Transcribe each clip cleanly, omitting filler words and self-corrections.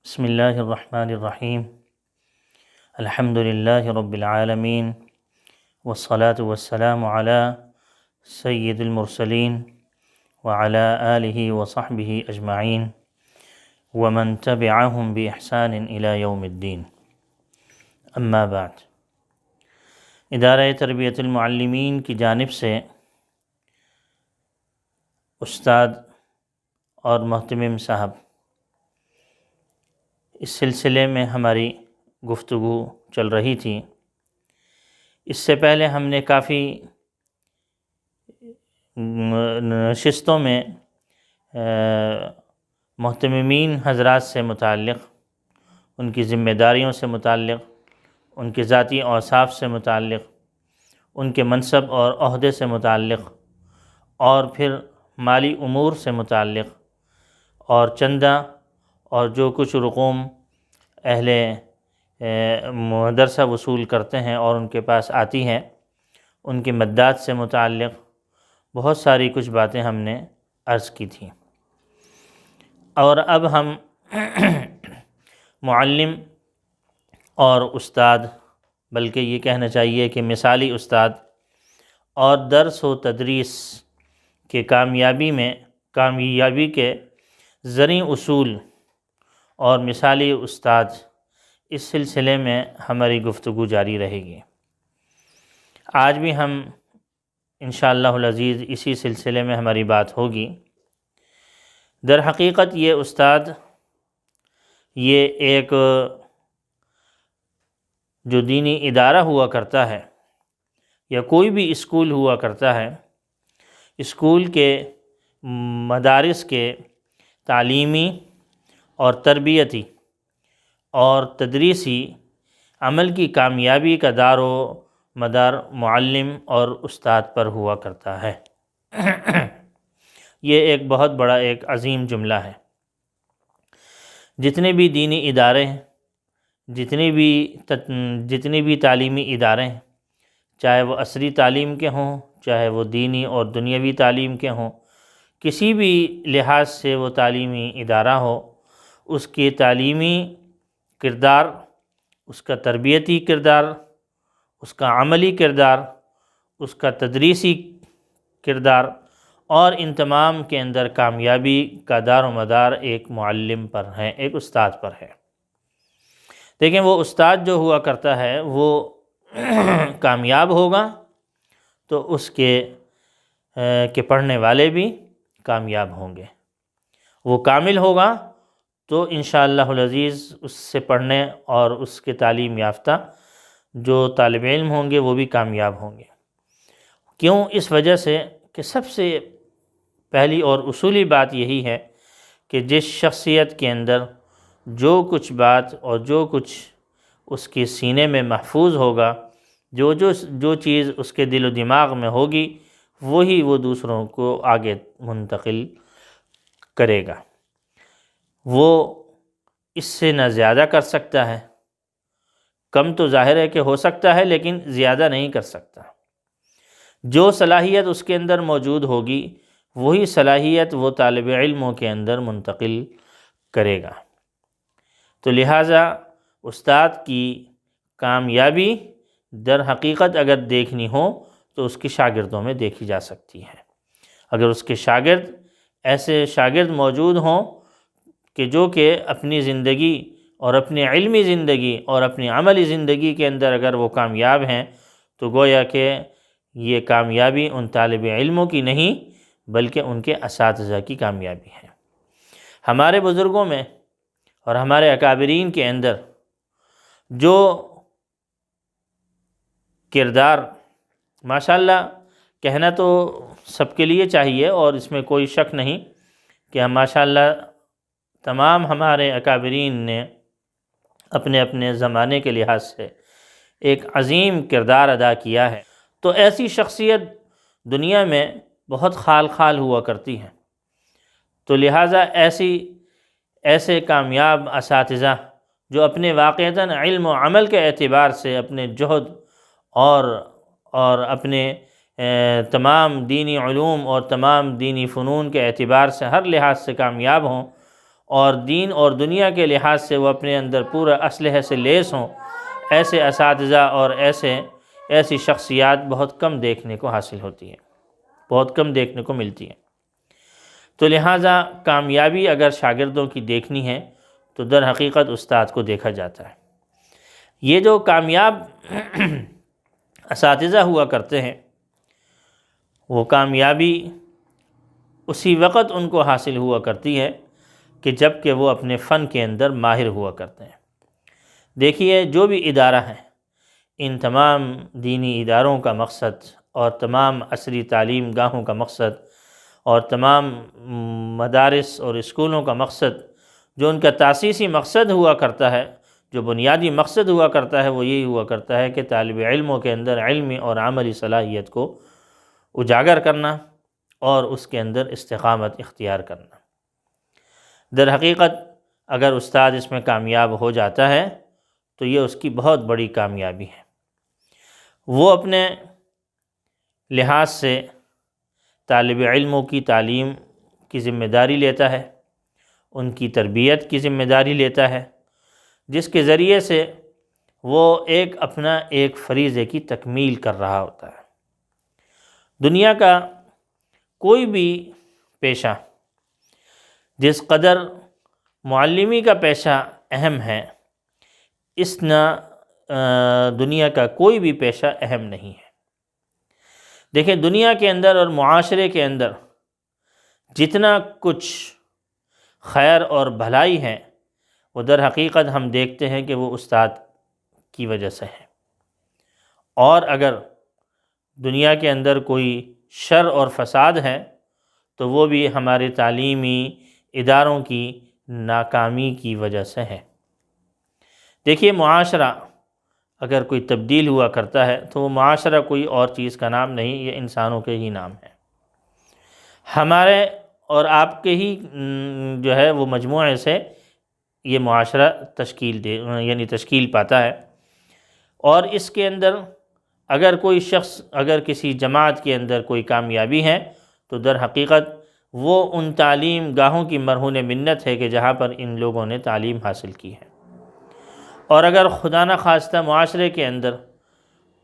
بسم اللہ الرحمن الرحیم الحمد للہ رب العالمین والصلاة والسلام علی سید المرسلین وعلی آلہ وصحبہ اجمعین ومن تبعہم بإحسان الی یوم الدین اما بعد۔ ادارہ تربیت المعلمین کی جانب سے استاد اور محتمم صاحب اس سلسلے میں ہماری گفتگو چل رہی تھی۔ اس سے پہلے ہم نے کافی نشستوں میں محتممین حضرات سے متعلق، ان کی ذمہ داریوں سے متعلق، ان کے ذاتی اوصاف سے متعلق، ان کے منصب اور عہدے سے متعلق، اور پھر مالی امور سے متعلق، اور چندہ اور جو کچھ رقوم اہل مدرسہ وصول کرتے ہیں اور ان کے پاس آتی ہیں، ان کے مدات سے متعلق بہت ساری کچھ باتیں ہم نے عرض کی تھیں۔ اور اب ہم معلم اور استاد، بلکہ یہ کہنا چاہیے کہ مثالی استاد اور درس و تدریس کے کامیابی کے زرعی اصول اور مثالی استاد، اس سلسلے میں ہماری گفتگو جاری رہے گی۔ آج بھی ہم انشاءاللہ العزیز اسی سلسلے میں ہماری بات ہوگی۔ در حقیقت یہ استاد، یہ ایک جو دینی ادارہ ہوا کرتا ہے یا کوئی بھی اسکول ہوا کرتا ہے، اسکول کے مدارس کے تعلیمی اور تربیتی اور تدریسی عمل کی کامیابی کا دار و مدار معلم اور استاد پر ہوا کرتا ہے۔ یہ ایک بہت بڑا ایک عظیم جملہ ہے۔ جتنے بھی دینی ادارے ہیں، جتنے بھی تعلیمی ادارے ہیں، چاہے وہ عصری تعلیم کے ہوں، چاہے وہ دینی اور دنیاوی تعلیم کے ہوں، کسی بھی لحاظ سے وہ تعلیمی ادارہ ہو، اس کے تعلیمی کردار، اس کا تربیتی کردار، اس کا عملی کردار، اس کا تدریسی کردار، اور ان تمام کے اندر کامیابی کا دار و مدار ایک معلم پر ہے، ایک استاد پر ہے۔ دیکھیں، وہ استاد جو ہوا کرتا ہے وہ کامیاب ہوگا تو اس کے پڑھنے والے بھی کامیاب ہوں گے۔ وہ کامل ہوگا تو انشاءاللہ العزیز اس سے پڑھنے اور اس کے تعلیم یافتہ جو طالب علم ہوں گے وہ بھی کامیاب ہوں گے۔ کیوں؟ اس وجہ سے کہ سب سے پہلی اور اصولی بات یہی ہے کہ جس شخصیت کے اندر جو کچھ بات اور جو کچھ اس کے سینے میں محفوظ ہوگا، جو چیز اس کے دل و دماغ میں ہوگی، وہی وہ دوسروں کو آگے منتقل کرے گا۔ وہ اس سے نہ زیادہ کر سکتا ہے، کم تو ظاہر ہے کہ ہو سکتا ہے لیکن زیادہ نہیں کر سکتا۔ جو صلاحیت اس کے اندر موجود ہوگی وہی صلاحیت وہ طالب علموں کے اندر منتقل کرے گا۔ تو لہٰذا استاد کی کامیابی در حقیقت اگر دیکھنی ہو تو اس کے شاگردوں میں دیکھی جا سکتی ہے۔ اگر اس کے ایسے شاگرد موجود ہوں کہ جو کہ اپنی زندگی اور اپنی علمی زندگی اور اپنی عملی زندگی کے اندر اگر وہ کامیاب ہیں تو گویا کہ یہ کامیابی ان طالب علموں کی نہیں بلکہ ان کے اساتذہ کی کامیابی ہے۔ ہمارے بزرگوں میں اور ہمارے اکابرین کے اندر جو کردار ماشاءاللہ کہنا تو سب کے لیے چاہیے اور اس میں کوئی شک نہیں کہ ماشاءاللہ تمام ہمارے اکابرین نے اپنے اپنے زمانے کے لحاظ سے ایک عظیم کردار ادا کیا ہے، تو ایسی شخصیت دنیا میں بہت خال ہوا کرتی ہے۔ تو لہٰذا ایسے کامیاب اساتذہ جو اپنے واقعتاً علم و عمل کے اعتبار سے اپنے جہد اور اپنے تمام دینی علوم اور تمام دینی فنون کے اعتبار سے ہر لحاظ سے کامیاب ہوں، اور دین اور دنیا کے لحاظ سے وہ اپنے اندر پورا اسلحے سے لیس ہوں، ایسے اساتذہ اور ایسی شخصیات بہت کم دیکھنے کو حاصل ہوتی ہیں، بہت کم دیکھنے کو ملتی ہیں۔ تو لہٰذا کامیابی اگر شاگردوں کی دیکھنی ہے تو در حقیقت استاد کو دیکھا جاتا ہے۔ یہ جو کامیاب اساتذہ ہوا کرتے ہیں وہ کامیابی اسی وقت ان کو حاصل ہوا کرتی ہے کہ جب کہ وہ اپنے فن کے اندر ماہر ہوا کرتے ہیں۔ دیکھیے جو بھی ادارہ ہے، ان تمام دینی اداروں کا مقصد اور تمام عصری تعلیم گاہوں کا مقصد اور تمام مدارس اور اسکولوں کا مقصد، جو ان کا تاسیسی مقصد ہوا کرتا ہے، جو بنیادی مقصد ہوا کرتا ہے، وہ یہی ہوا کرتا ہے کہ طالب علموں کے اندر علمی اور عملی صلاحیت کو اجاگر کرنا اور اس کے اندر استقامت اختیار کرنا۔ در حقیقت اگر استاد اس میں کامیاب ہو جاتا ہے تو یہ اس کی بہت بڑی کامیابی ہے۔ وہ اپنے لحاظ سے طالب علموں کی تعلیم کی ذمہ داری لیتا ہے، ان کی تربیت کی ذمہ داری لیتا ہے، جس کے ذریعے سے وہ اپنا ایک فریضے کی تکمیل کر رہا ہوتا ہے۔ دنیا کا کوئی بھی پیشہ جس قدر معلمی کا پیشہ اہم ہے، اس نہ دنیا کا کوئی بھی پیشہ اہم نہیں ہے۔ دیکھیں دنیا کے اندر اور معاشرے کے اندر جتنا کچھ خیر اور بھلائی ہے وہ در حقیقت ہم دیکھتے ہیں کہ وہ استاد کی وجہ سے ہے، اور اگر دنیا کے اندر کوئی شر اور فساد ہے تو وہ بھی ہمارے تعلیمی اداروں کی ناکامی کی وجہ سے ہے۔ دیکھیے معاشرہ اگر کوئی تبدیل ہوا کرتا ہے تو وہ معاشرہ کوئی اور چیز کا نام نہیں، یہ انسانوں کے ہی نام ہے۔ ہمارے اور آپ کے ہی جو ہے وہ مجموعے سے یہ معاشرہ تشکیل پاتا ہے، اور اس کے اندر اگر کوئی شخص، اگر کسی جماعت کے اندر کوئی کامیابی ہے تو در حقیقت وہ ان تعلیم گاہوں کی مرہون منت ہے کہ جہاں پر ان لوگوں نے تعلیم حاصل کی ہے۔ اور اگر خدا نخواستہ معاشرے کے اندر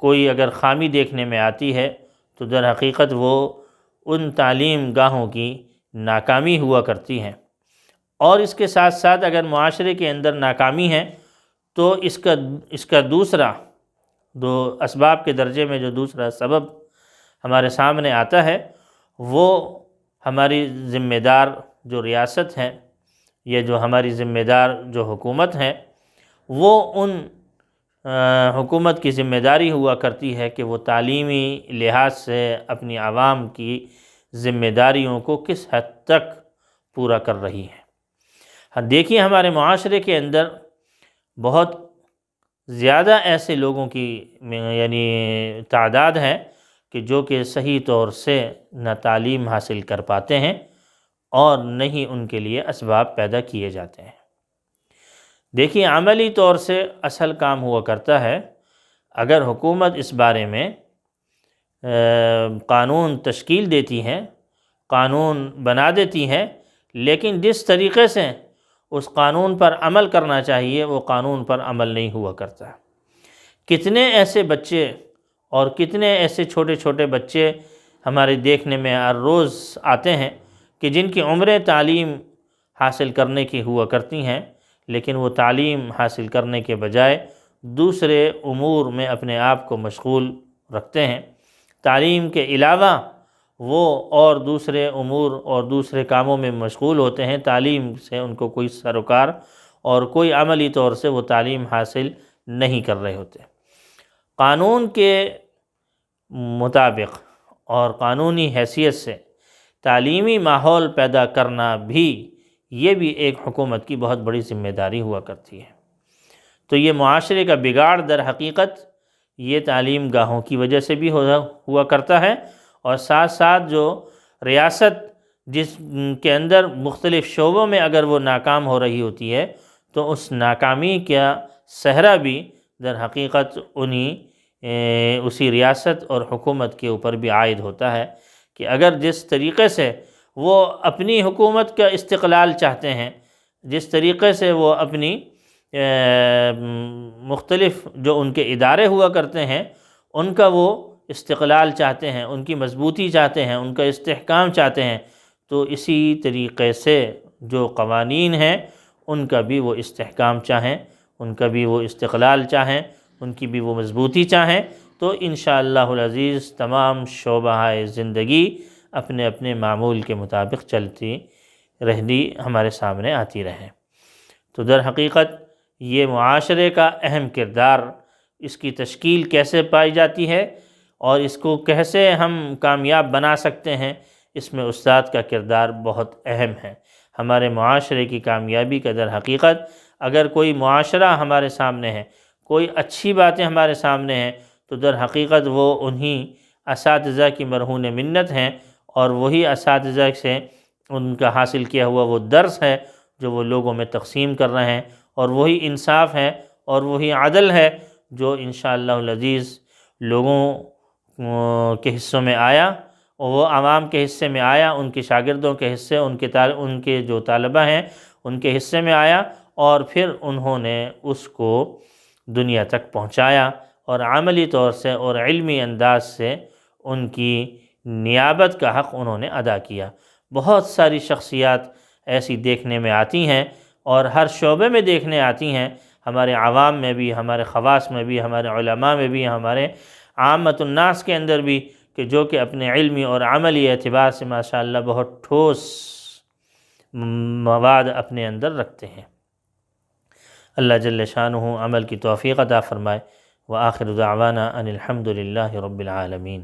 کوئی اگر خامی دیکھنے میں آتی ہے تو در حقیقت وہ ان تعلیم گاہوں کی ناکامی ہوا کرتی ہے۔ اور اس کے ساتھ ساتھ اگر معاشرے کے اندر ناکامی ہے تو اس کا دوسرا دو اسباب کے درجے میں جو دوسرا سبب ہمارے سامنے آتا ہے وہ ہماری ذمہ دار جو ریاست ہے، یہ جو ہماری ذمہ دار جو حکومت ہے، وہ ان حکومت کی ذمہ داری ہوا کرتی ہے کہ وہ تعلیمی لحاظ سے اپنی عوام کی ذمہ داریوں کو کس حد تک پورا کر رہی ہے۔ دیکھیے ہمارے معاشرے کے اندر بہت زیادہ ایسے لوگوں کی تعداد ہے کہ جو کہ صحیح طور سے نہ تعلیم حاصل کر پاتے ہیں اور نہ ہی ان کے لیے اسباب پیدا کیے جاتے ہیں۔ دیکھیے عملی طور سے اصل کام ہوا کرتا ہے، اگر حکومت اس بارے میں قانون تشکیل دیتی ہے، قانون بنا دیتی ہے، لیکن جس طریقے سے اس قانون پر عمل کرنا چاہیے وہ قانون پر عمل نہیں ہوا کرتا۔ کتنے ایسے بچے اور کتنے ایسے چھوٹے چھوٹے بچے ہمارے دیکھنے میں ہر روز آتے ہیں کہ جن کی عمریں تعلیم حاصل کرنے کی ہوا کرتی ہیں، لیکن وہ تعلیم حاصل کرنے کے بجائے دوسرے امور میں اپنے آپ کو مشغول رکھتے ہیں۔ تعلیم کے علاوہ وہ اور دوسرے امور اور دوسرے کاموں میں مشغول ہوتے ہیں، تعلیم سے ان کو کوئی سروکار اور کوئی عملی طور سے وہ تعلیم حاصل نہیں کر رہے ہوتے۔ قانون کے مطابق اور قانونی حیثیت سے تعلیمی ماحول پیدا کرنا بھی یہ بھی ایک حکومت کی بہت بڑی ذمہ داری ہوا کرتی ہے۔ تو یہ معاشرے کا بگاڑ در حقیقت یہ تعلیم گاہوں کی وجہ سے بھی ہوا کرتا ہے، اور ساتھ ساتھ جو ریاست جس کے اندر مختلف شعبوں میں اگر وہ ناکام ہو رہی ہوتی ہے تو اس ناکامی کا صحرا بھی در حقیقت اسی ریاست اور حکومت کے اوپر بھی عائد ہوتا ہے کہ اگر جس طریقے سے وہ اپنی حکومت کا استقلال چاہتے ہیں، جس طریقے سے وہ اپنی مختلف جو ان کے ادارے ہوا کرتے ہیں ان کا وہ استقلال چاہتے ہیں، ان کی مضبوطی چاہتے ہیں، ان کا استحکام چاہتے ہیں، تو اسی طریقے سے جو قوانین ہیں ان کا بھی وہ استحکام چاہیں، ان کا بھی وہ استقلال چاہیں، ان کی بھی وہ مضبوطی چاہیں، تو انشاءاللہ العزیز تمام شعبہ زندگی اپنے اپنے معمول کے مطابق چلتی رہنی ہمارے سامنے آتی رہیں۔ تو در حقیقت یہ معاشرے کا اہم کردار، اس کی تشکیل کیسے پائی جاتی ہے اور اس کو کیسے ہم کامیاب بنا سکتے ہیں، اس میں استاد کا کردار بہت اہم ہے۔ ہمارے معاشرے کی کامیابی کا در حقیقت اگر کوئی معاشرہ ہمارے سامنے ہے، کوئی اچھی باتیں ہمارے سامنے ہیں، تو در حقیقت وہ انہی اساتذہ کی مرہون منت ہیں، اور وہی اساتذہ سے ان کا حاصل کیا ہوا وہ درس ہے جو وہ لوگوں میں تقسیم کر رہے ہیں، اور وہی انصاف ہے اور وہی عدل ہے جو انشاءاللہ العزیز لوگوں کے حصوں میں آیا، اور وہ عوام کے حصے میں آیا، ان کے شاگردوں کے حصے، ان کے جو طالبہ ہیں ان کے حصے میں آیا، اور پھر انہوں نے اس کو دنیا تک پہنچایا، اور عملی طور سے اور علمی انداز سے ان کی نیابت کا حق انہوں نے ادا کیا۔ بہت ساری شخصیات ایسی دیکھنے میں آتی ہیں، اور ہر شعبے میں دیکھنے آتی ہیں، ہمارے عوام میں بھی، ہمارے خواص میں بھی، ہمارے علماء میں بھی، ہمارے عامۃ الناس کے اندر بھی، کہ جو کہ اپنے علمی اور عملی اعتبار سے ماشاءاللہ بہت ٹھوس مواد اپنے اندر رکھتے ہیں۔ اللہ جل شانہ عمل کی توفیق عطا فرمائے۔ وآخر دعوانا ان الحمد للہ رب العالمین۔